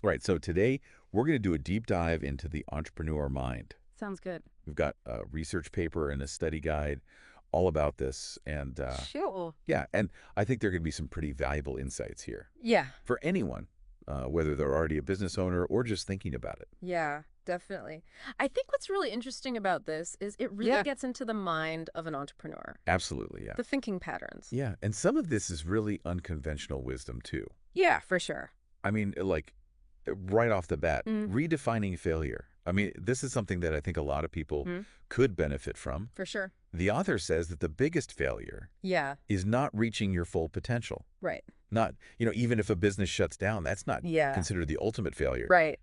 Right. So today we're going to do a deep dive into the entrepreneur mind. Sounds good. We've got a research paper and a study guide all about this. And Sure. yeah, and I think there are going to be some pretty valuable insights here Yeah. for anyone, whether they're already a business owner or just thinking about it. Yeah, definitely. I think what's really interesting about this is it really Yeah. gets into the mind of an entrepreneur, Absolutely. Yeah. the thinking patterns. Yeah. And some of this is really unconventional wisdom, too. Yeah, for sure. I mean, like right off the bat, Mm. redefining failure. I mean, this is something that I think a lot of people could benefit from. For sure. The author says that the biggest failure Yeah, is not reaching your full potential. right. Not, even if a business shuts down, that's not Yeah. considered the ultimate failure. Right.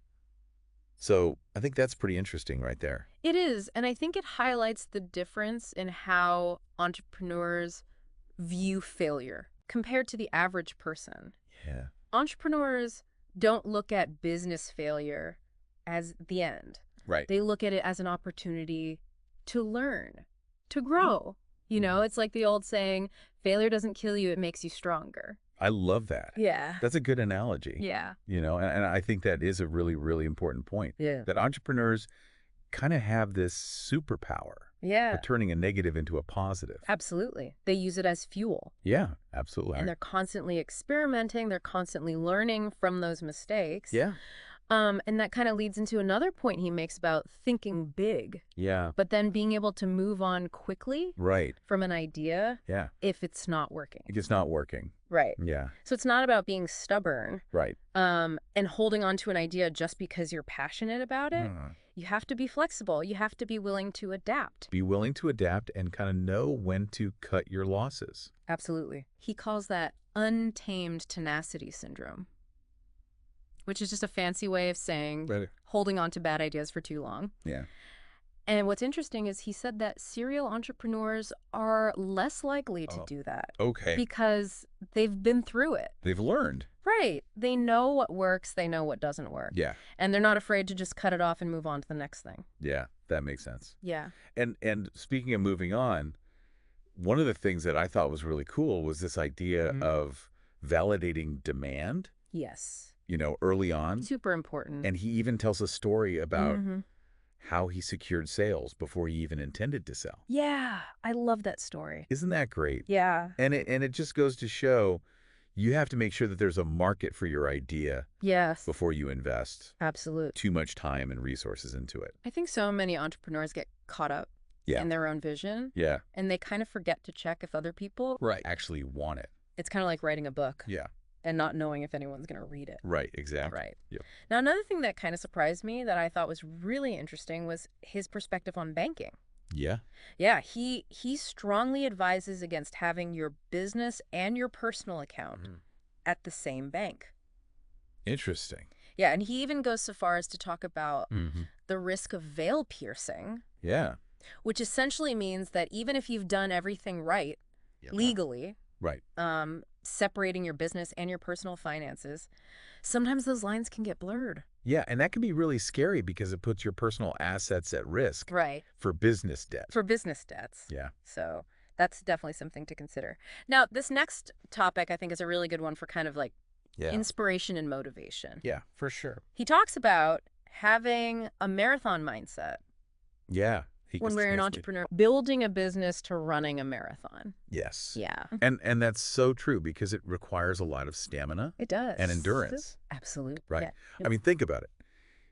So I think that's pretty interesting right there. It is, and I think it highlights the difference in how entrepreneurs view failure compared to the average person. Yeah. Entrepreneurs don't look at business failure as the end. Right. They look at it as an opportunity to learn, to grow. You know, it's like the old saying, failure doesn't kill you, it makes you stronger. I love that. Yeah. That's a good analogy. Yeah. And I think that is a really, really important point. Yeah. That entrepreneurs kind of have this superpower Yeah. of turning a negative into a positive. Absolutely. They use it as fuel. Yeah, absolutely. And they're constantly experimenting. They're constantly learning from those mistakes. Yeah. And that kind of leads into another point he makes about thinking big, Yeah. but then being able to move on quickly Right. from an idea Yeah. if it's not working. It's not working. Right. Yeah. So it's not about being stubborn Right. and holding on to an idea just because you're passionate about it. Hmm. You have to be flexible. You have to be willing to adapt. Be willing to adapt and kind of know when to cut your losses. Absolutely. He calls that untamed tenacity syndrome, which is just a fancy way of saying Right. holding on to bad ideas for too long. Yeah. And what's interesting is he said that serial entrepreneurs are less likely to Oh. do that Okay. because they've been through it. They've learned. Right. They know what works. They know what doesn't work. Yeah. And they're not afraid to just cut it off and move on to the next thing. Yeah. That makes sense. Yeah. And speaking of moving on, one of the things that I thought was really cool was this idea of validating demand, Yes. early on. Super important. And he even tells a story about Mhm. how he secured sales before he even intended to sell. Yeah. I love that story. Isn't that great? Yeah. And it just goes to show you have to make sure that there's a market for your idea Yes. before you invest Absolutely. too much time and resources into it. I think so many entrepreneurs get caught up Yeah. in their own vision Yeah. and they kind of forget to check if other people. Right. Actually want it. It's kind of like writing a book Yeah. and not knowing if anyone's going to read it. Right. Exactly. Right. Yep. Now, another thing that kind of surprised me that I thought was really interesting was his perspective on banking. Yeah. Yeah, he strongly advises against having your business and your personal account at the same bank. Interesting. Yeah, and he even goes so far as to talk about Mm-hmm. the risk of veil piercing, Yeah. which essentially means that even if you've done everything right legally, Right. separating your business and your personal finances, sometimes those lines can get blurred. Yeah. And that can be really scary because it puts your personal assets at risk Right. for business debt. For business debts. Yeah. So that's definitely something to consider. Now, this next topic I think is a really good one for kind of like Yeah. inspiration and motivation. Yeah, for sure. He talks about having a marathon mindset Yeah. when we're an entrepreneur, building a business to running a marathon. Yes. Yeah, And that's so true because it requires a lot of stamina it does. and endurance. Absolutely. Right. Yeah. I mean, think about it.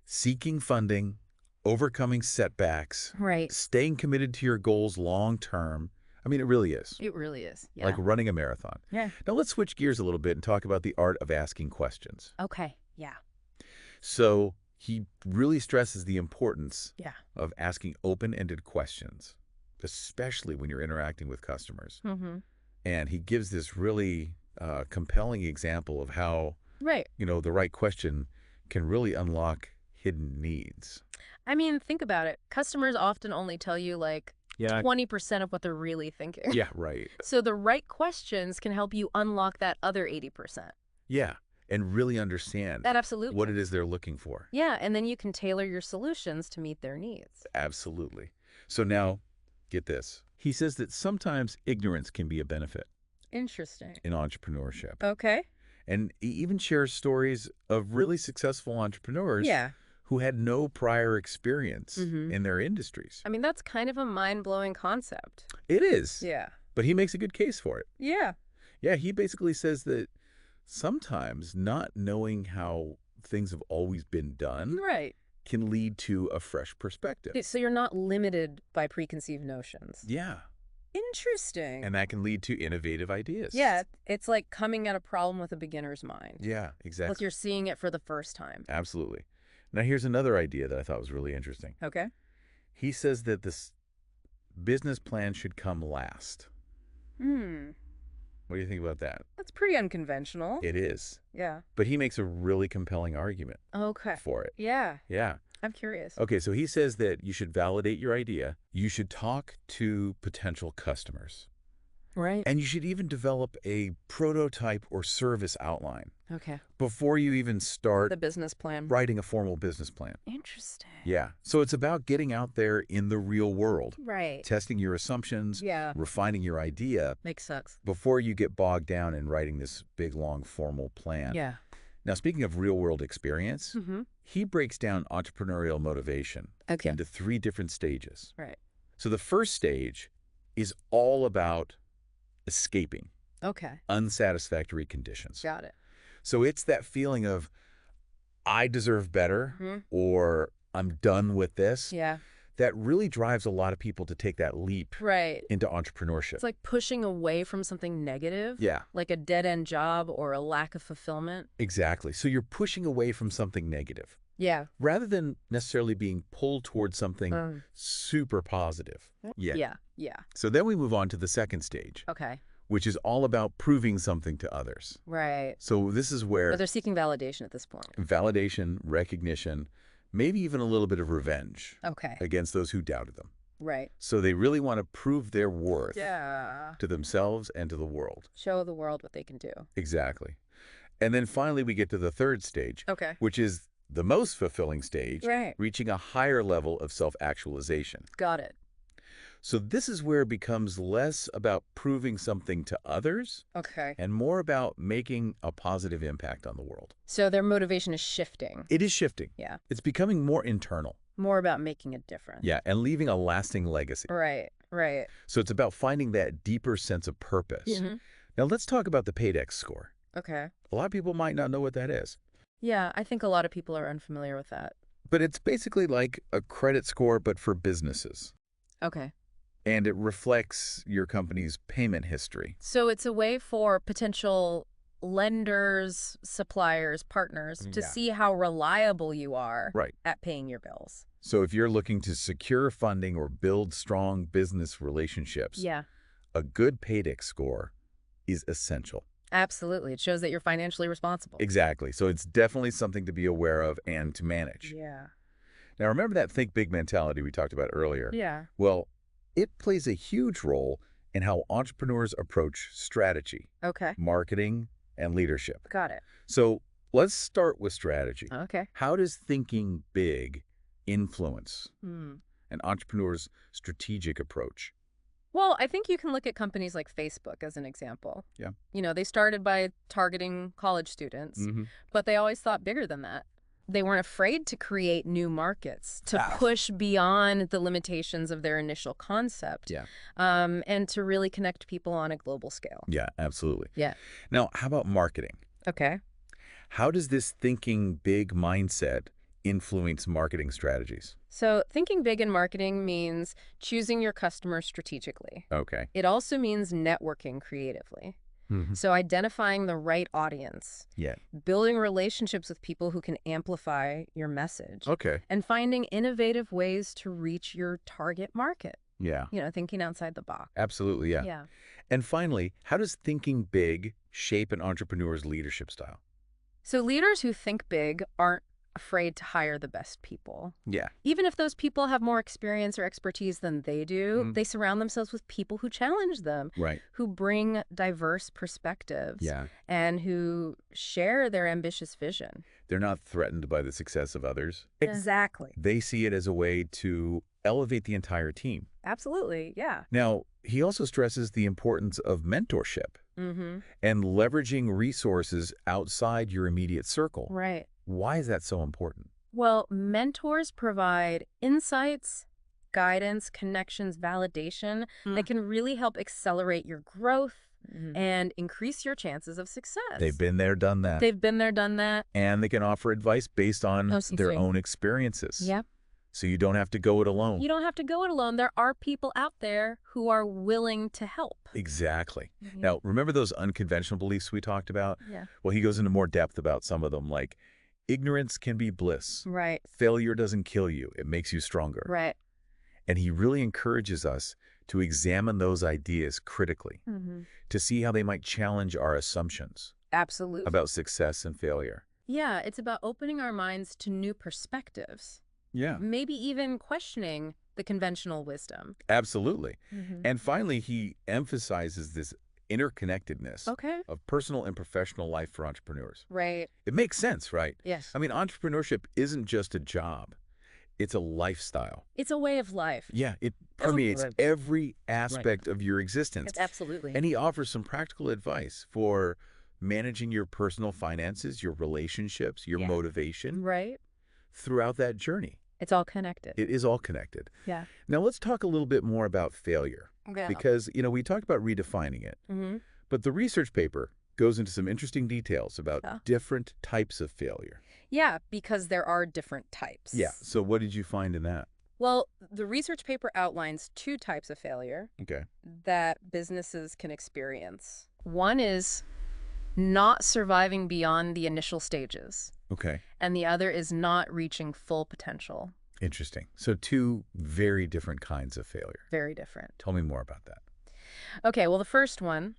Seeking funding, overcoming setbacks, Right. staying committed to your goals long term. I mean, it really is It really is. Yeah. like running a marathon. Yeah. Now, let's switch gears a little bit and talk about the art of asking questions. Okay. Yeah. So he really stresses the importance Yeah. of asking open-ended questions, especially when you're interacting with customers. Mm-hmm. And he gives this really compelling example of how, Right. the right question can really unlock hidden needs. I mean, think about it. Customers often only tell you like Yeah. 20% of what they're really thinking. Yeah, right. So the right questions can help you unlock that other 80%. Yeah, and really understand That absolutely. what it is they're looking for. Yeah, and then you can tailor your solutions to meet their needs. Absolutely. So now, get this. He says that sometimes ignorance can be a benefit Interesting. in entrepreneurship. Okay. And he even shares stories of really successful entrepreneurs Yeah. who had no prior experience Mm-hmm. in their industries. I mean, that's kind of a mind-blowing concept. It is, Yeah. but he makes a good case for it. Yeah. Yeah, he basically says that sometimes not knowing how things have always been done Right. can lead to a fresh perspective. So you're not limited by preconceived notions. Yeah, Interesting. and that can lead to innovative ideas. Yeah, it's like coming at a problem with a beginner's mind. Yeah, exactly. Like you're seeing it for the first time. Absolutely. Now, here's another idea that I thought was really interesting. Okay. He says that this business plan should come last. Hmm. What do you think about that? That's pretty unconventional. It is. Yeah. But he makes a really compelling argument Okay. for it. Yeah. Yeah. I'm curious. Okay, so he says that you should validate your idea. You should talk to potential customers. Right. And you should even develop a prototype or service outline Okay. before you even start The business plan. writing a formal business plan. Interesting. Yeah. So it's about getting out there in the real world, Right. testing your assumptions, Yeah. refining your idea Makes sense. before you get bogged down in writing this big, long, formal plan. Yeah. Now, speaking of real-world experience, Mm-hmm. he breaks down entrepreneurial motivation Okay. into 3 different stages. Right. So the first stage is all about escaping Okay. unsatisfactory conditions. Got it. So it's that feeling of, I deserve better, Mm-hmm. or I'm done with this, Yeah. that really drives a lot of people to take that leap Right. into entrepreneurship. It's like pushing away from something negative. Yeah, Like a dead-end job or a lack of fulfillment. exactly. So you're pushing away from something negative, Yeah. rather than necessarily being pulled towards something super positive. Yeah. Yeah. Yeah. So then we move on to the second stage, Okay. which is all about proving something to others. Right. So this is where But they're seeking validation at this point. validation, recognition, maybe even a little bit of revenge Okay. against those who doubted them. Right. So they really want to prove their worth Yeah. to themselves and to the world. Show the world what they can do. Exactly. And then finally we get to the third stage, Okay. which is the most fulfilling stage, Right. reaching a higher level of self-actualization. Got it. So this is where it becomes less about proving something to others Okay. and more about making a positive impact on the world. So their motivation is shifting. It is shifting. Yeah. It's becoming more internal. More about making a difference. Yeah, and leaving a lasting legacy. Right. Right. So it's about finding that deeper sense of purpose. Mhm. Now let's talk about the Paydex score. Okay. A lot of people might not know what that is, Yeah, I think a lot of people are unfamiliar with that. but it's basically like a credit score, but for businesses. Okay. And it reflects your company's payment history. So it's a way for potential lenders, suppliers, partners to Yeah. see how reliable you are Right. at paying your bills. So if you're looking to secure funding or build strong business relationships, Yeah, a good Paydex score is essential. absolutely. It shows that you're financially responsible. Exactly. So it's definitely something to be aware of and to manage. Yeah. Now, remember that think big mentality we talked about earlier? Yeah. Well, it plays a huge role in how entrepreneurs approach strategy, Okay. marketing, and leadership. Got it. So let's start with strategy. Okay. How does thinking big influence Hmm. an entrepreneur's strategic approach? Well, I think you can look at companies like Facebook as an example. Yeah. You know, they started by targeting college students, but they always thought bigger than that. They weren't afraid to create new markets, to push beyond the limitations of their initial concept, Yeah. and to really connect people on a global scale. Yeah, absolutely. Yeah. Now, how about marketing? Okay. How does this thinking big mindset influence marketing strategies? So thinking big in marketing means choosing your customers strategically. Okay. It also means networking creatively. So identifying the right audience, Yeah. building relationships with people who can amplify your message, Okay. and finding innovative ways to reach your target market. Yeah. You know, thinking outside the box. Absolutely, yeah. Yeah. And finally, how does thinking big shape an entrepreneur's leadership style? So leaders who think big aren't afraid to hire the best people. Yeah. Even if those people have more experience or expertise than they do, they surround themselves with people who challenge them, Right. who bring diverse perspectives, Yeah. and who share their ambitious vision. They're not threatened by the success of others. Exactly. They see it as a way to elevate the entire team. Absolutely, yeah. Now, he also stresses the importance of mentorship. and leveraging resources outside your immediate circle. Right. Why is that so important? Well, mentors provide insights, guidance, connections, validation that can really help accelerate your growth and increase your chances of success. They've been there, done that. They've been there, done that. And they can offer advice based on their own experiences. Yep. So you don't have to go it alone. You don't have to go it alone. There are people out there who are willing to help. Exactly. Now, remember those unconventional beliefs we talked about? Yeah. Well, he goes into more depth about some of them, like ignorance can be bliss. Right. Failure doesn't kill you. It makes you stronger. Right. And he really encourages us to examine those ideas critically, to see how they might challenge our assumptions Absolutely. about success and failure. Yeah, it's about opening our minds to new perspectives. Yeah. Maybe even questioning the conventional wisdom. Absolutely. And finally, he emphasizes this interconnectedness of personal and professional life for entrepreneurs. Right. It makes sense, right? Yes. I mean, entrepreneurship isn't just a job. It's a lifestyle. It's a way of life. Yeah, it permeates every aspect of your existence. Absolutely. And he offers some practical advice for managing your personal finances, your relationships, your motivation throughout that journey. It's all connected. It is all connected. Yeah. Now, let's talk a little bit more about failure. Because, we talked about redefining it. But the research paper goes into some interesting details about different types of failure. Yeah, because there are different types. Yeah. So what did you find in that? Well, the research paper outlines 2 types of failure that businesses can experience. One is not surviving beyond the initial stages. Okay. And the other is not reaching full potential. Interesting. So 2 very different kinds of failure. Very different. Tell me more about that. Okay, well, the first one,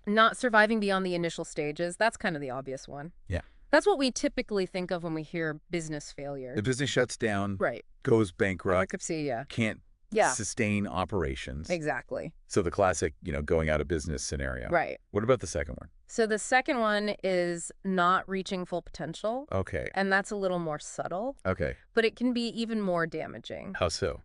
not surviving beyond the initial stages, that's kind of the obvious one. Yeah. That's what we typically think of when we hear business failure. The business shuts down, Right. goes bankrupt, Bankruptcy, yeah. can't sustain operations. Exactly. So the classic, going out of business scenario. Right. What about the second one? So the second one is not reaching full potential. Okay. And that's a little more subtle. Okay. But it can be even more damaging. How so?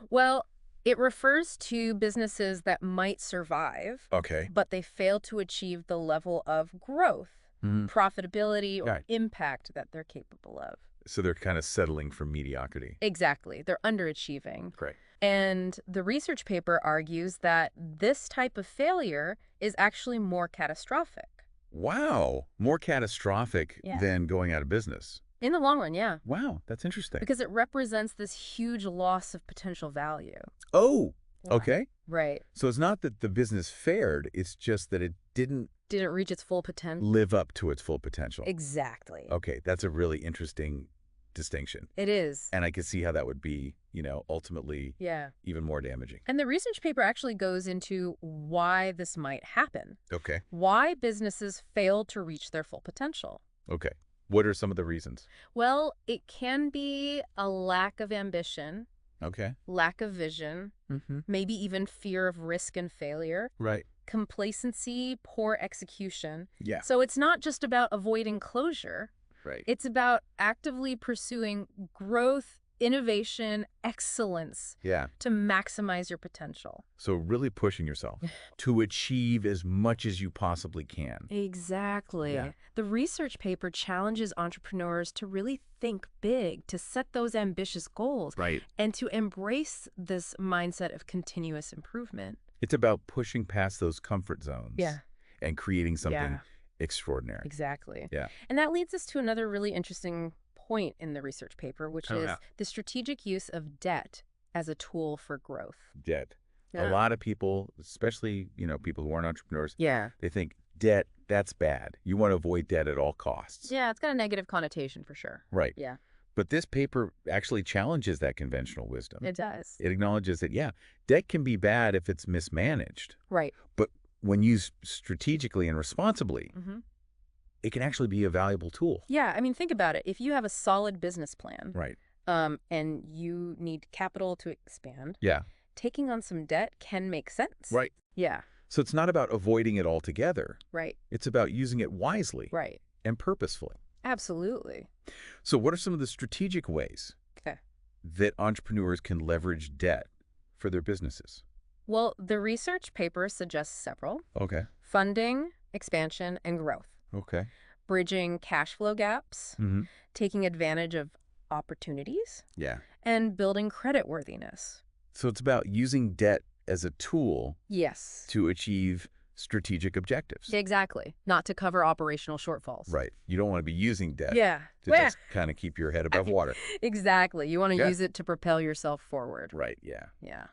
Well, it refers to businesses that might survive, Okay. but they fail to achieve the level of growth, profitability, or impact that they're capable of. So they're kind of settling for mediocrity. Exactly. They're underachieving. Great. And the research paper argues that this type of failure is actually more catastrophic. Wow. More catastrophic than going out of business. In the long run, yeah. Wow. That's interesting. Because it represents this huge loss of potential value. Oh, okay. Right. So it's not that the business fared, it's just that it didn't reach its full potential. live up to its full potential. Exactly. Okay, that's a really interesting distinction. It is. And I could see how that would be, ultimately even more damaging. And the research paper actually goes into why this might happen. Okay. Why businesses fail to reach their full potential. Okay. What are some of the reasons? Well, it can be a lack of ambition. Okay. Lack of vision, maybe even fear of risk and failure. Right. Complacency, poor execution. Yeah. So it's not just about avoiding closure. Right. It's about actively pursuing growth, innovation, excellence to maximize your potential. So really pushing yourself to achieve as much as you possibly can. Exactly. Yeah. The research paper challenges entrepreneurs to really think big, to set those ambitious goals, Right. and to embrace this mindset of continuous improvement. It's about pushing past those comfort zones and creating something extraordinary. Exactly. Yeah. And that leads us to another really interesting point in the research paper, which is the strategic use of debt as a tool for growth. Debt. Yeah. A lot of people, especially, people who aren't entrepreneurs, Yeah. they think debt, that's bad. You want to avoid debt at all costs. Yeah, it's got a negative connotation for sure. Right. Yeah. But this paper actually challenges that conventional wisdom. It does. It acknowledges that, debt can be bad if it's mismanaged. Right. But when used strategically and responsibly, it can actually be a valuable tool. Yeah, I mean, think about it. If you have a solid business plan, Right. and you need capital to expand, Yeah. taking on some debt can make sense. Right. Yeah. So it's not about avoiding it altogether. Right. It's about using it wisely Right. and purposefully. Absolutely. So what are some of the strategic ways that entrepreneurs can leverage debt for their businesses? Well, the research paper suggests several. Okay. funding, expansion, and growth. Okay. Bridging cash flow gaps, taking advantage of opportunities, and building creditworthiness. So it's about using debt as a tool to achieve strategic objectives. Exactly. Not to cover operational shortfalls. Right. You don't want to be using debt to just kind of keep your head above water. Exactly. You want to use it to propel yourself forward. Right. Yeah. Yeah.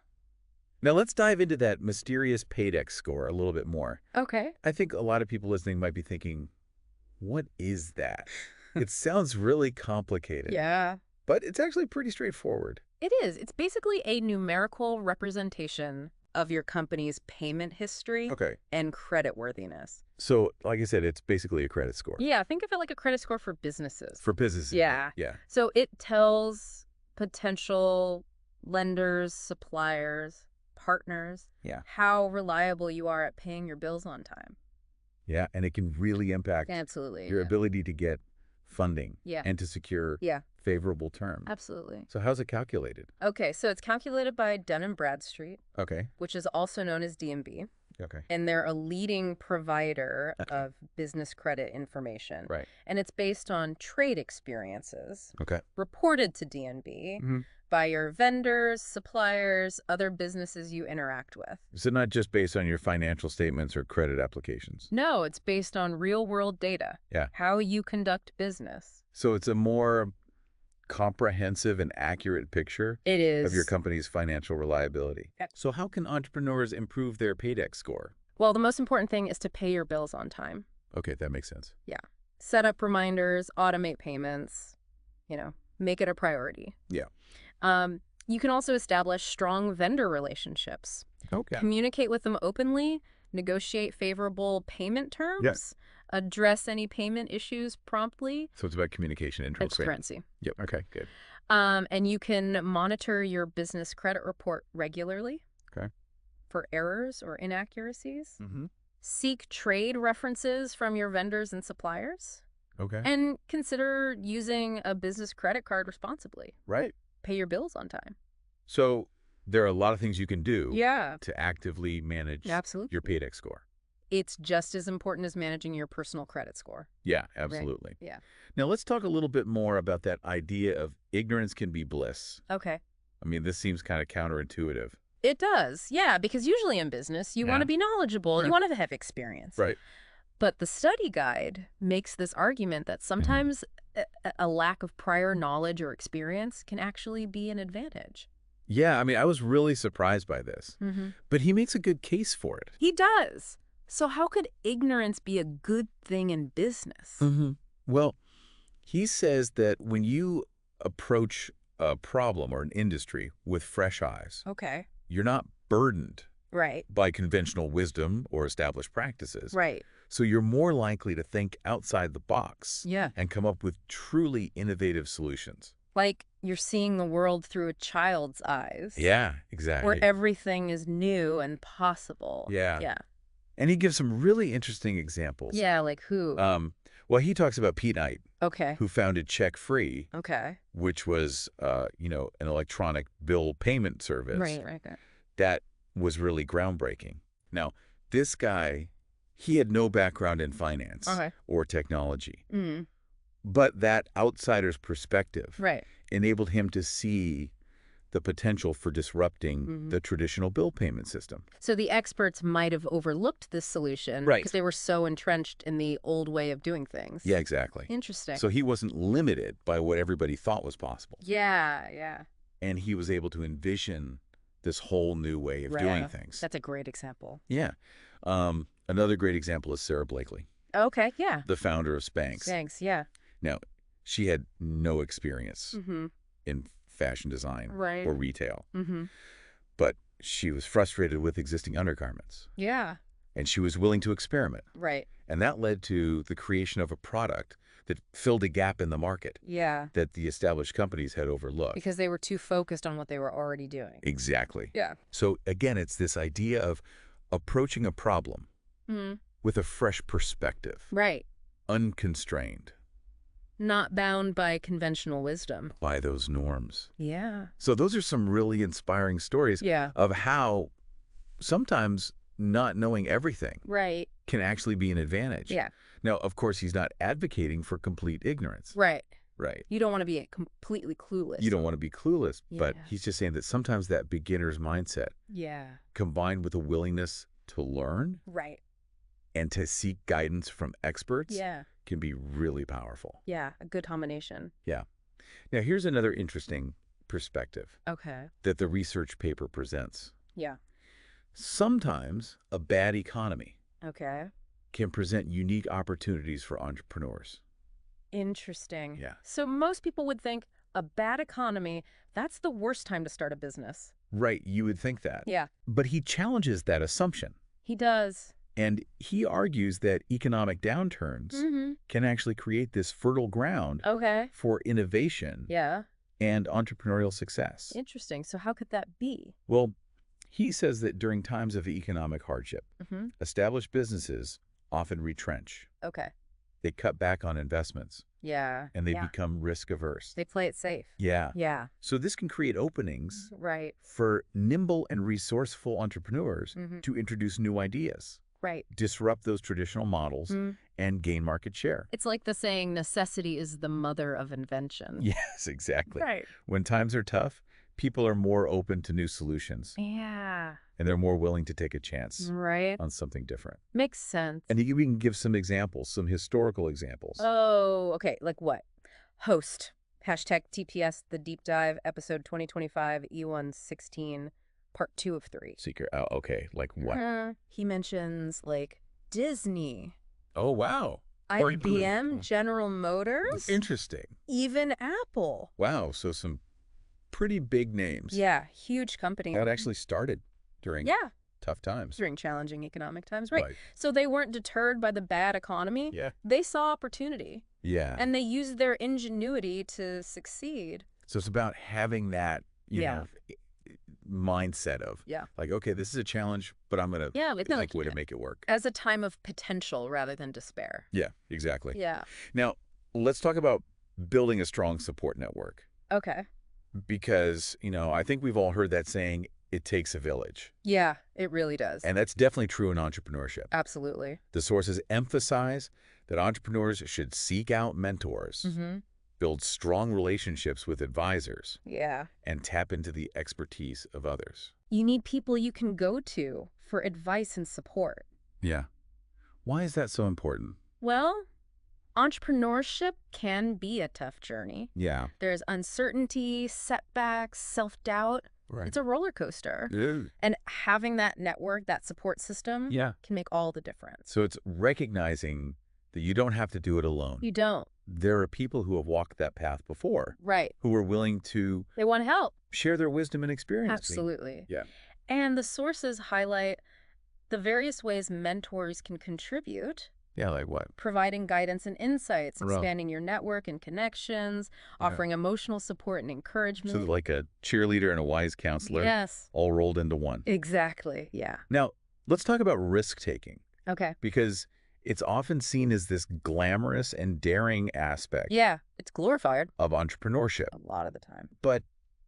Now let's dive into that mysterious paydex score a little bit more. Okay. I think a lot of people listening might be thinking, what is that? It sounds really complicated. Yeah. But it's actually pretty straightforward. It is. It's basically a numerical representation of your company's payment history and creditworthiness. So, like I said, it's basically a credit score. Yeah, think of it like a credit score for businesses. For businesses. Yeah. So it tells potential lenders, suppliers, partners how reliable you are at paying your bills on time. Yeah, and it can really impact your ability to get funding and to secure favorable terms. Absolutely. So how's it calculated? Okay, so it's calculated by Dun & Bradstreet, which is also known as D&B. And they're a leading provider of business credit information. And it's based on trade experiences reported to D&B by your vendors, suppliers, other businesses you interact with. So not just based on your financial statements or credit applications? No, it's based on real-world data. How you conduct business. So it's a more comprehensive and accurate picture of your company's financial reliability. So how can entrepreneurs improve their paydex score? Well, the most important thing is to pay your bills on time. Okay, that makes sense. Yeah. Set up reminders, automate payments, make it a priority. You can also establish strong vendor relationships. Communicate with them openly, negotiate favorable payment terms, address any payment issues promptly. So it's about communication and transparency. Okay, good. And you can monitor your business credit report regularly for errors or inaccuracies. Seek trade references from your vendors and suppliers. And consider using a business credit card responsibly. Pay your bills on time. So there are a lot of things you can do to actively manage your paydex score. It's just as important as managing your personal credit score. Yeah, absolutely. Now let's talk a little bit more about that idea of ignorance can be bliss. I mean, this seems kind of counterintuitive. It does, because usually in business, you want to be knowledgeable, you want to have experience. But the study guide makes this argument that sometimes a lack of prior knowledge or experience can actually be an advantage. Yeah, I mean, I was really surprised by this. But he makes a good case for it. He does. So how could ignorance be a good thing in business? Well, he says that when you approach a problem or an industry with fresh eyes, you're not burdened by conventional wisdom or established practices. So you're more likely to think outside the box and come up with truly innovative solutions. Like you're seeing the world through a child's eyes. Yeah, exactly. Where everything is new and possible. And he gives some really interesting examples. Like who? Well, he talks about Pete Knight, who founded Check Free, which was, an electronic bill payment service that was really groundbreaking. Now, this guy, he had no background in finance or technology, but that outsider's perspective enabled him to see the potential for disrupting the traditional bill payment system. So the experts might have overlooked this solution because they were so entrenched in the old way of doing things. Yeah, exactly. Interesting. So he wasn't limited by what everybody thought was possible. And he was able to envision this whole new way of doing things. That's a great example. Another great example is Sarah Blakely. The founder of Spanx. Now, she had no experience in fashion design or retail. But she was frustrated with existing undergarments. And she was willing to experiment. And that led to the creation of a product that filled a gap in the market that the established companies had overlooked. Because they were too focused on what they were already doing. Exactly. So again, it's this idea of approaching a problem with a fresh perspective. Unconstrained. Not bound by conventional wisdom. By those norms. So those are some really inspiring stories of how sometimes not knowing everything Right. can actually be an advantage. Yeah. Now, of course, he's not advocating for complete ignorance. Right. Right. You don't want to be completely clueless. You don't want to be clueless, but Yeah. he's just saying that sometimes that beginner's mindset Yeah. combined with a willingness to learn Right. and to seek guidance from experts Yeah. can be really powerful. Yeah. A good combination. Yeah. Now, here's another interesting perspective Okay. that the research paper presents. Yeah. Sometimes a bad economy Okay. can present unique opportunities for entrepreneurs. Interesting. Yeah. So most people would think a bad economy, that's the worst time to start a business. Right, you would think that. Yeah. But he challenges that assumption. He does. And he argues that economic downturns can actually create this fertile ground Okay. for innovation Yeah. and entrepreneurial success. Interesting. So how could that be? Well, he says that during times of economic hardship, established businesses often retrench. Okay. They cut back on investments. Yeah. And they become risk-averse. They play it safe. Yeah. Yeah. So this can create openings Right. for nimble and resourceful entrepreneurs to introduce new ideas, Right. disrupt those traditional models, and gain market share. It's like the saying, necessity is the mother of invention. Yes, exactly. Right. When times are tough, people are more open to new solutions. Yeah. And they're more willing to take a chance Right. on something different. Makes sense. And we can give some examples, some historical examples. Oh, okay. Like what? Host. Hashtag TPS, The Deep Dive, episode 2025, E116, part 2 of 3. Secret. Oh, okay. Like what? He mentions, like, Disney, Oh, wow. IBM, General Motors, Interesting. even Apple. Wow. So some pretty big names. Yeah, huge company. That actually started during tough times. During challenging economic times, right. So they weren't deterred by the bad economy. Yeah. They saw opportunity. Yeah. And they used their ingenuity to succeed. So it's about having that, you know, mindset of, like, okay, this is a challenge, but I'm going to think way to make it work. As a time of potential rather than despair. Yeah, exactly. Yeah. Now, let's talk about building a strong support network. Okay. Because, you know, I think we've all heard that saying, it takes a village. Yeah, it really does. And that's definitely true in entrepreneurship. Absolutely. The sources emphasize that entrepreneurs should seek out mentors, build strong relationships with advisors, and tap into the expertise of others. You need people you can go to for advice and support. Yeah. Why is that so important? Well, entrepreneurship can be a tough journey. Yeah. There's uncertainty, setbacks, self-doubt. Right. It's a roller coaster. Yeah. And having that network, that support system can make all the difference. So it's recognizing that you don't have to do it alone. You don't. There are people who have walked that path before. Right. Who are willing to... They want to help. Share their wisdom and experience. Absolutely. Yeah. And the sources highlight the various ways mentors can contribute. Yeah, like what? Providing guidance and insights, expanding your network and connections, offering emotional support and encouragement. So like a cheerleader and a wise counselor. Yes. All rolled into one. Exactly. Yeah. Now, let's talk about risk-taking. Okay. Because it's often seen as this glamorous and daring aspect. Yeah, it's glorified. Of entrepreneurship. A lot of the time. But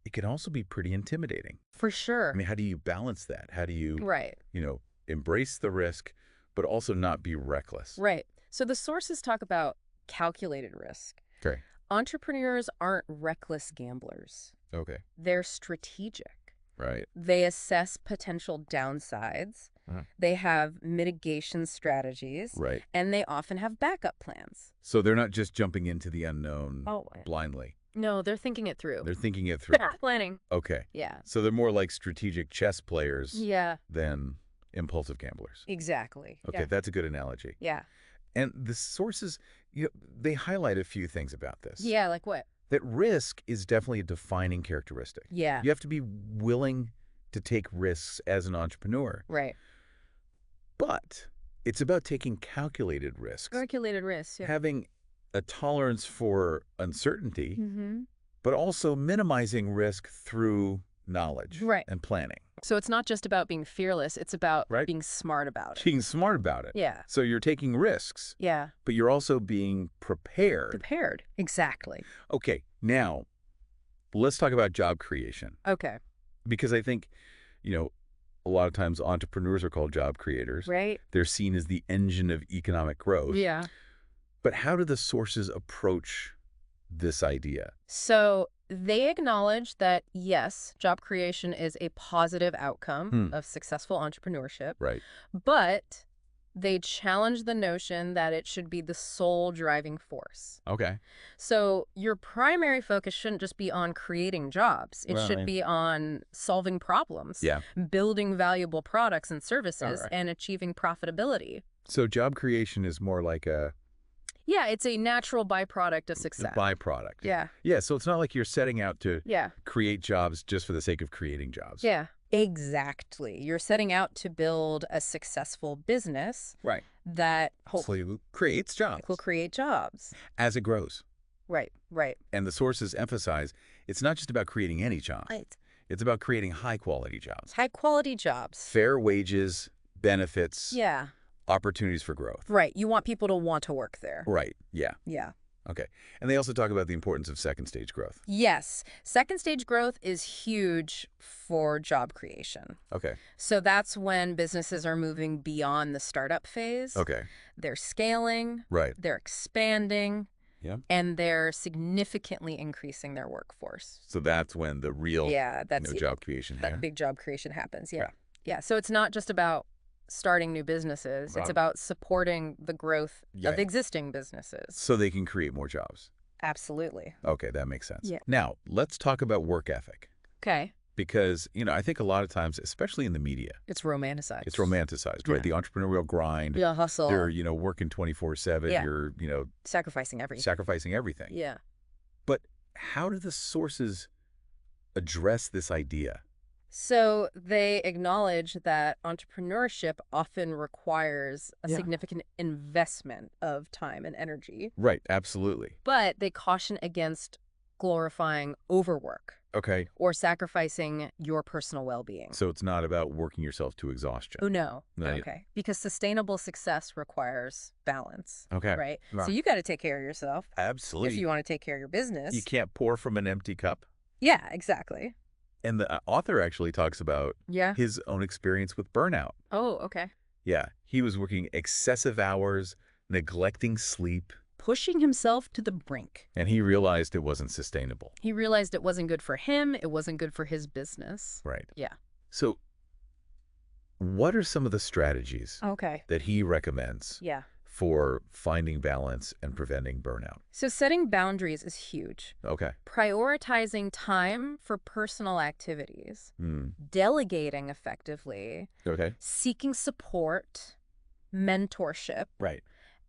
it can also be pretty intimidating. For sure. I mean, how do you balance that? How do you, right. you know, embrace the risk, but also not be reckless? Right. So the sources talk about calculated risk. Okay. Entrepreneurs aren't reckless gamblers. Okay. They're strategic. Right. They assess potential downsides. They have mitigation strategies. Right. And they often have backup plans. So they're not just jumping into the unknown blindly. No, they're thinking it through. They're thinking it through. Planning. Okay. Yeah. So they're more like strategic chess players than impulsive gamblers. Exactly. Okay, that's a good analogy. Yeah. And the sources, you know, they highlight a few things about this. Yeah, like what? That risk is definitely a defining characteristic. Yeah. You have to be willing to take risks as an entrepreneur. Right. But it's about taking calculated risks. Calculated risks, yeah. Having a tolerance for uncertainty, but also minimizing risk through knowledge and planning. So it's not just about being fearless, it's about being smart about it. Being smart about it. Yeah. So you're taking risks. Yeah. But you're also being prepared. Prepared. Exactly. Okay. Now, let's talk about job creation. Okay. Because I think, you know, a lot of times entrepreneurs are called job creators. Right. They're seen as the engine of economic growth. Yeah. But how do the sources approach this idea? So they acknowledge that, yes, job creation is a positive outcome of successful entrepreneurship. Right. But they challenge the notion that it should be the sole driving force. Okay. So your primary focus shouldn't just be on creating jobs. It should be on solving problems, building valuable products and services, and achieving profitability. So job creation is more like a... Yeah, it's a natural byproduct of success. A byproduct. Yeah. Yeah, so it's not like you're setting out to Yeah. create jobs just for the sake of creating jobs. Yeah, exactly. You're setting out to build a successful business that hopefully creates jobs. Will create jobs. As it grows. Right, right. And the sources emphasize it's not just about creating any job. Right. It's about creating high-quality jobs. High-quality jobs. Fair wages, benefits. Yeah. Opportunities for growth. Right. You want people to want to work there. Right. Yeah. Yeah. Okay. And they also talk about the importance of second stage growth. Yes. Second stage growth is huge for job creation. Okay. So that's when businesses are moving beyond the startup phase. Okay. They're scaling. Right. They're expanding. Yeah. And they're significantly increasing their workforce. So that's when the real job creation that big job creation happens. Yeah. Yeah. So it's not just about starting new businesses. It's about supporting the growth of existing businesses. So they can create more jobs. Absolutely. Okay, that makes sense. Yeah. Now, let's talk about work ethic. Okay. Because, I think a lot of times, especially in the media, it's romanticized. It's romanticized, right? The entrepreneurial grind. Yeah, hustle. They're, working 24/7. Yeah. You're, sacrificing everything. Sacrificing everything. Yeah. But how do the sources address this idea? So they acknowledge that entrepreneurship often requires a significant investment of time and energy. Right, absolutely. But they caution against glorifying overwork. Okay. Or sacrificing your personal well-being. So it's not about working yourself to exhaustion. Oh, no. Okay. Because sustainable success requires balance. Okay. Right? So you got to take care of yourself. Absolutely. If you want to take care of your business. You can't pour from an empty cup. Yeah, exactly. And the author actually talks about his own experience with burnout. Oh, okay. Yeah. He was working excessive hours, neglecting sleep. Pushing himself to the brink. And he realized it wasn't sustainable. He realized it wasn't good for him. It wasn't good for his business. Right. Yeah. So what are some of the strategies that he recommends for finding balance and preventing burnout? So setting boundaries is huge. Okay. Prioritizing time for personal activities. Delegating effectively. Okay. Seeking support. Mentorship. Right.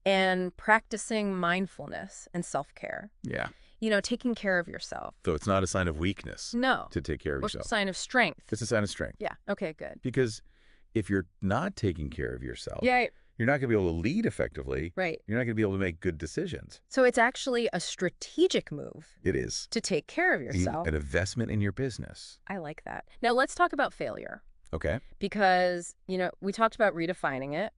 And practicing mindfulness and self-care. Yeah. Taking care of yourself. So it's not a sign of weakness. No. To take care of yourself. It's a sign of strength. It's a sign of strength. Yeah. Okay, good. Because if you're not taking care of yourself, you're not going to be able to lead effectively. Right. You're not going to be able to make good decisions. So it's actually a strategic move. It is. To take care of yourself. An investment in your business. I like that. Now let's talk about failure. Okay. Because, we talked about redefining it.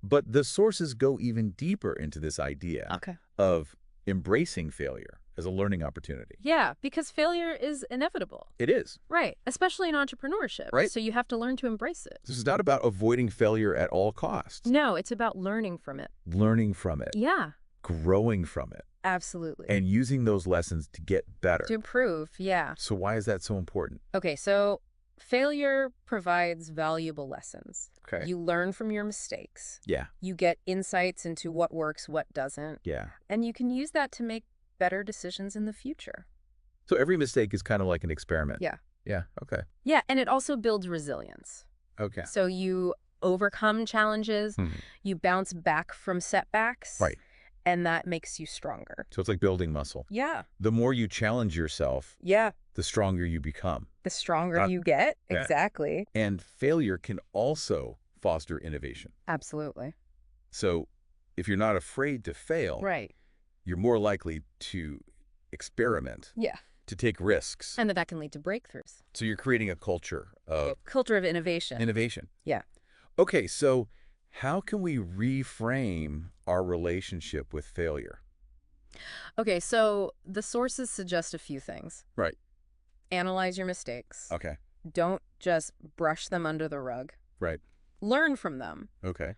But the sources go even deeper into this idea of embracing failure as a learning opportunity. Yeah, because failure is inevitable. It is. Right, especially in entrepreneurship. Right. So you have to learn to embrace it. This is not about avoiding failure at all costs. No, it's about learning from it. Learning from it. Yeah. Growing from it. Absolutely. And using those lessons to get better. To improve, yeah. So why is that so important? Okay, so failure provides valuable lessons. Okay. You learn from your mistakes. Yeah. You get insights into what works, what doesn't. Yeah. And you can use that to make better decisions in the future. So every mistake is kind of like an experiment. Yeah. Yeah. Okay. Yeah, and it also builds resilience. Okay. So you overcome challenges, you bounce back from setbacks. Right. And that makes you stronger. So it's like building muscle. Yeah. The more you challenge yourself, the stronger you become. The stronger you get. Yeah. Exactly. And failure can also foster innovation. Absolutely. So if you're not afraid to fail, you're more likely to experiment. Yeah. To take risks. And that can lead to breakthroughs. So you're creating a culture of... Culture of innovation. Innovation. Yeah. Okay, so how can we reframe our relationship with failure? Okay, so the sources suggest a few things. Right. Analyze your mistakes. Okay. Don't just brush them under the rug. Right. Learn from them. Okay.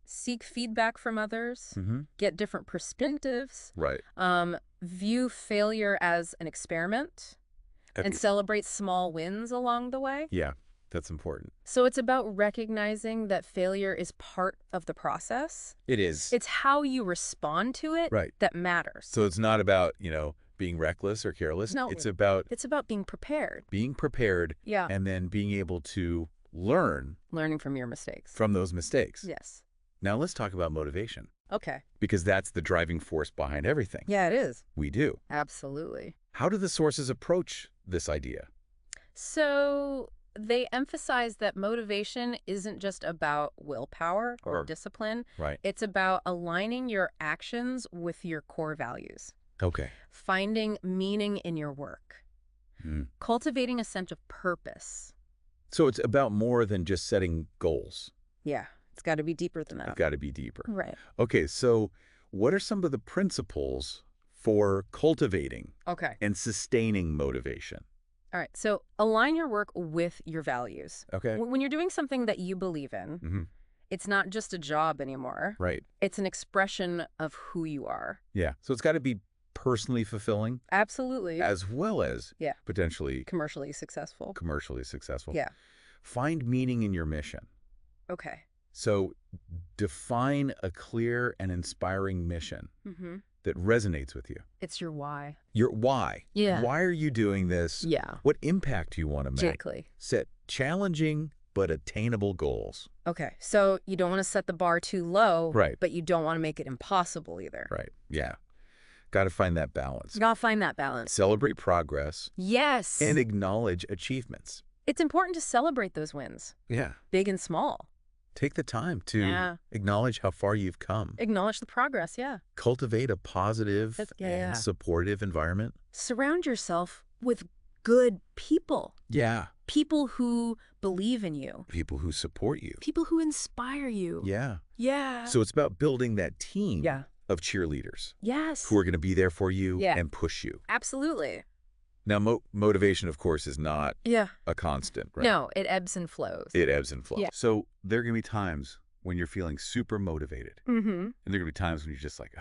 Seek feedback from others. Get different perspectives. Right. View failure as an experiment and celebrate small wins along the way. Yeah, that's important. So it's about recognizing that failure is part of the process. It is. It's how you respond to it that matters. So it's not about, being reckless or careless. No. It's about being prepared. Being prepared. Yeah. And then being able to learning from your mistakes. From those mistakes. Yes. Now let's talk about motivation. Okay. Because that's the driving force behind everything. Yeah, it is. We do. Absolutely. How do the sources approach this idea? So they emphasize that motivation isn't just about willpower or discipline. Right. It's about aligning your actions with your core values. Okay. Finding meaning in your work. Cultivating a sense of purpose. So it's about more than just setting goals. Yeah. It's got to be deeper than that. It's got to be deeper. Right. Okay, so what are some of the principles for cultivating and sustaining motivation? All right. So align your work with your values. Okay. When you're doing something that you believe in, it's not just a job anymore. Right. It's an expression of who you are. Yeah. So it's got to be personally fulfilling. Absolutely. As well as potentially commercially successful. Yeah. Find meaning in your mission. Okay. So define a clear and inspiring mission that resonates with you. It's your why. Your why. Yeah. Why are you doing this? Yeah. What impact do you want to make? Exactly. Set challenging but attainable goals. Okay. So you don't want to set the bar too low, right? But you don't want to make it impossible either. Right. Yeah. Got to find that balance. Got to find that balance. Celebrate progress. Yes. And acknowledge achievements. It's important to celebrate those wins. Yeah. Big and small. Take the time to acknowledge how far you've come. Acknowledge the progress, Cultivate a positive and supportive environment. Surround yourself with good people. Yeah. People who believe in you. People who support you. People who inspire you. Yeah. Yeah. So it's about building that team of cheerleaders. Yes. Who are going to be there for you and push you. Absolutely. Now, motivation, of course, is not a constant, right? No, it ebbs and flows. It ebbs and flows. Yeah. So there are going to be times when you're feeling super motivated. And there are going to be times when you're just like,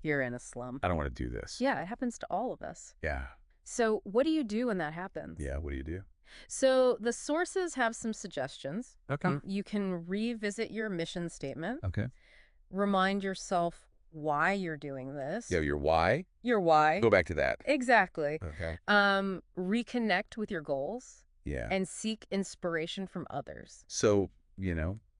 you're in a slump. I don't want to do this. Yeah, it happens to all of us. Yeah. So what do you do when that happens? Yeah, what do you do? So the sources have some suggestions. Okay. You can revisit your mission statement. Okay. Remind yourself why you're doing this. Yeah, your why. Your why. Go back to that. Exactly. Okay. Reconnect with your goals. Yeah. And seek inspiration from others. So,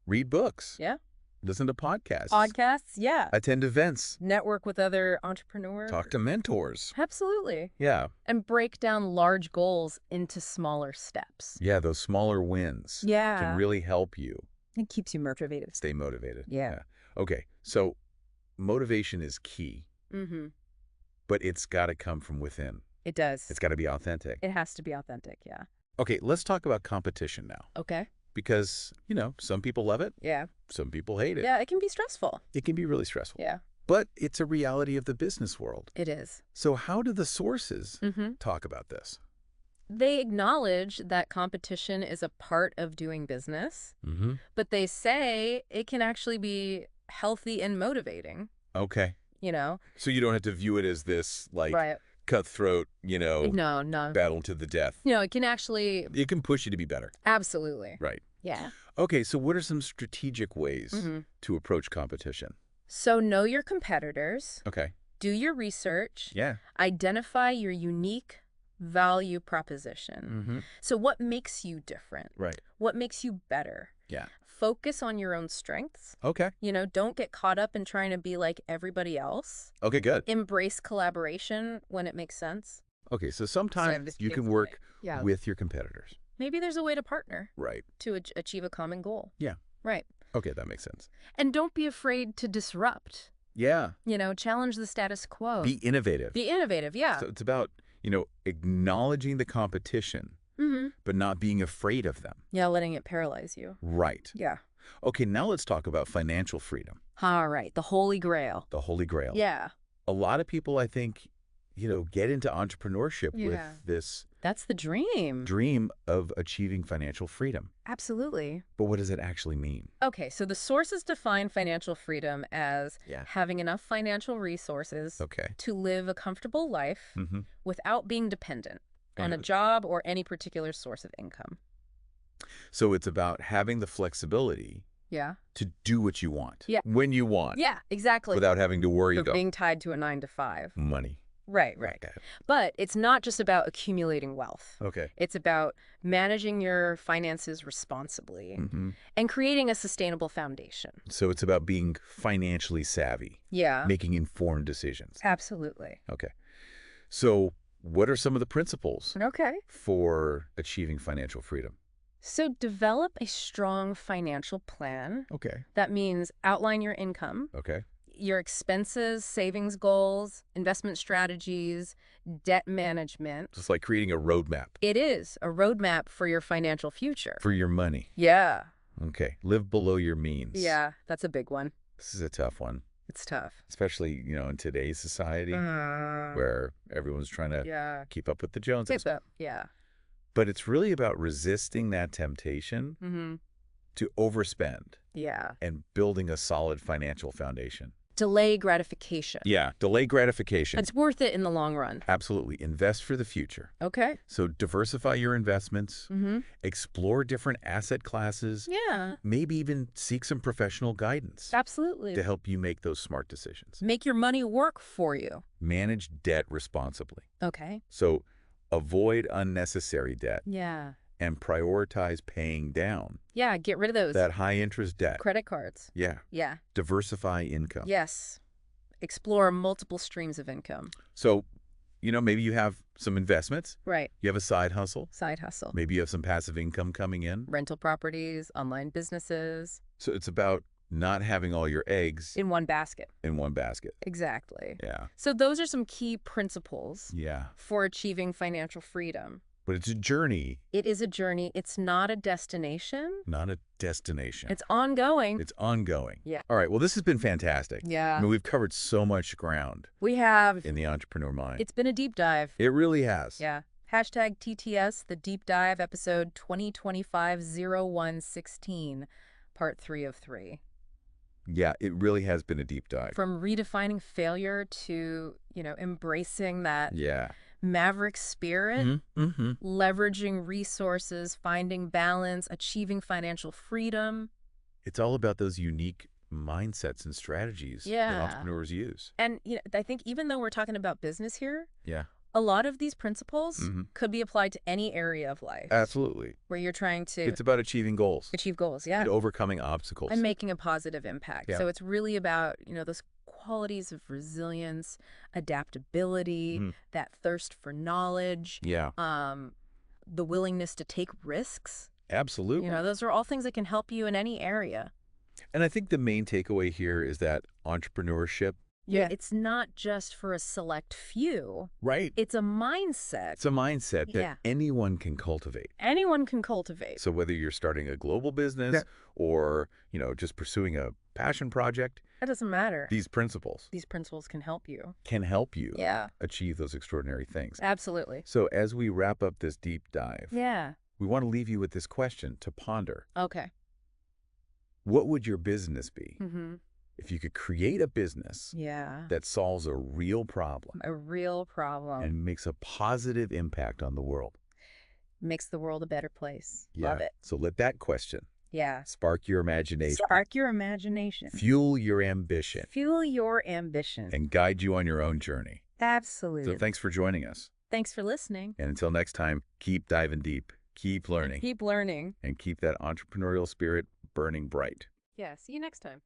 read books. Yeah. Listen to podcasts. Yeah. Attend events. Network with other entrepreneurs. Talk to mentors. Absolutely. Yeah. And break down large goals into smaller steps. Yeah, those smaller wins can really help you. It keeps you motivated. Stay motivated. Yeah. Okay, so motivation is key, but it's got to come from within. It does. It's got to be authentic. It has to be authentic, yeah. Okay, let's talk about competition now. Okay. Because, some people love it. Yeah. Some people hate it. Yeah, it can be stressful. It can be really stressful. Yeah. But it's a reality of the business world. It is. So how do the sources talk about this? They acknowledge that competition is a part of doing business, but they say it can actually be healthy and motivating. Okay. So you don't have to view it as this, cutthroat, no. battle to the death. It can actually... It can push you to be better. Absolutely. Right. Yeah. Okay, so what are some strategic ways to approach competition? So know your competitors. Okay. Do your research. Yeah. Identify your unique value proposition. So what makes you different? Right. What makes you better? Yeah. Focus on your own strengths. Okay. Don't get caught up in trying to be like everybody else. Okay, good. Embrace collaboration when it makes sense. Okay, so sometimes you can work with your competitors. Maybe there's a way to partner. Right. To achieve a common goal. Yeah. Right. Okay, that makes sense. And don't be afraid to disrupt. Yeah. Challenge the status quo. Be innovative. Be innovative, yeah. So it's about, acknowledging the competition, but not being afraid of them. Yeah, letting it paralyze you. Right. Yeah. Okay, now let's talk about financial freedom. All right, the Holy Grail. The Holy Grail. Yeah. A lot of people, I think, get into entrepreneurship with this That's the dream. Dream of achieving financial freedom. Absolutely. But what does it actually mean? Okay, so the sources define financial freedom as having enough financial resources to live a comfortable life without being dependent on a job or any particular source of income. So it's about having the flexibility to do what you want. When you want. Yeah, exactly. Without having to worry about being tied to a 9 to 5. Money. Right. Okay. But it's not just about accumulating wealth. Okay. It's about managing your finances responsibly and creating a sustainable foundation. So it's about being financially savvy. Yeah. Making informed decisions. Absolutely. Okay. So what are some of the principles for achieving financial freedom? So develop a strong financial plan. Okay. That means outline your income. Okay. Your expenses, savings goals, investment strategies, debt management. Just like creating a roadmap. It is a roadmap for your financial future. For your money. Yeah. Okay. Live below your means. Yeah, that's a big one. This is a tough one. It's tough. Especially, in today's society where everyone's trying to keep up with the Joneses. Yeah. But it's really about resisting that temptation to overspend. Yeah. And building a solid financial foundation. Delay gratification. Yeah, delay gratification. It's worth it in the long run. Absolutely. Invest for the future. Okay. So diversify your investments, explore different asset classes, maybe even seek some professional guidance. Absolutely. To help you make those smart decisions. Make your money work for you. Manage debt responsibly. Okay. So avoid unnecessary debt. Yeah. And prioritize paying down. Yeah, get rid of those. That high-interest debt. Credit cards. Yeah. Yeah. Diversify income. Yes. Explore multiple streams of income. So, maybe you have some investments. Right. You have a side hustle. Side hustle. Maybe you have some passive income coming in. Rental properties, online businesses. So it's about not having all your eggs in one basket. In one basket. Exactly. Yeah. So those are some key principles for achieving financial freedom. But it's a journey. It is a journey. It's not a destination. Not a destination. It's ongoing. It's ongoing. Yeah. All right. Well, this has been fantastic. Yeah. I mean, we've covered so much ground. We have. In the entrepreneur mind. It's been a deep dive. It really has. Yeah. Hashtag TTS, the deep dive, episode 2025-01-16, part 3 of 3. Yeah, it really has been a deep dive. From redefining failure to, embracing that maverick spirit, leveraging resources, finding balance, achieving financial freedom. It's all about those unique mindsets and strategies that entrepreneurs use. And I think even though we're talking about business here, a lot of these principles could be applied to any area of life. Absolutely. Where you're trying to... It's about achieving goals. Achieve goals, yeah. And overcoming obstacles. And making a positive impact. Yeah. So it's really about, those qualities of resilience, adaptability, that thirst for knowledge. Yeah. The willingness to take risks. Absolutely. Those are all things that can help you in any area. And I think the main takeaway here is that entrepreneurship... Yeah. It's not just for a select few. Right. It's a mindset. It's a mindset that anyone can cultivate. Anyone can cultivate. So whether you're starting a global business or, just pursuing a passion project. That doesn't matter. These principles can help you. Achieve those extraordinary things. Absolutely. So as we wrap up this deep dive. Yeah. We want to leave you with this question to ponder. Okay. What would your business be? If you could create a business that solves a real problem. And makes a positive impact on the world. Makes the world a better place. Yeah. Love it. So let that question spark your imagination. Fuel your ambition. And guide you on your own journey. Absolutely. So thanks for joining us. Thanks for listening. And until next time, keep diving deep. Keep learning. And keep that entrepreneurial spirit burning bright. Yeah. See you next time.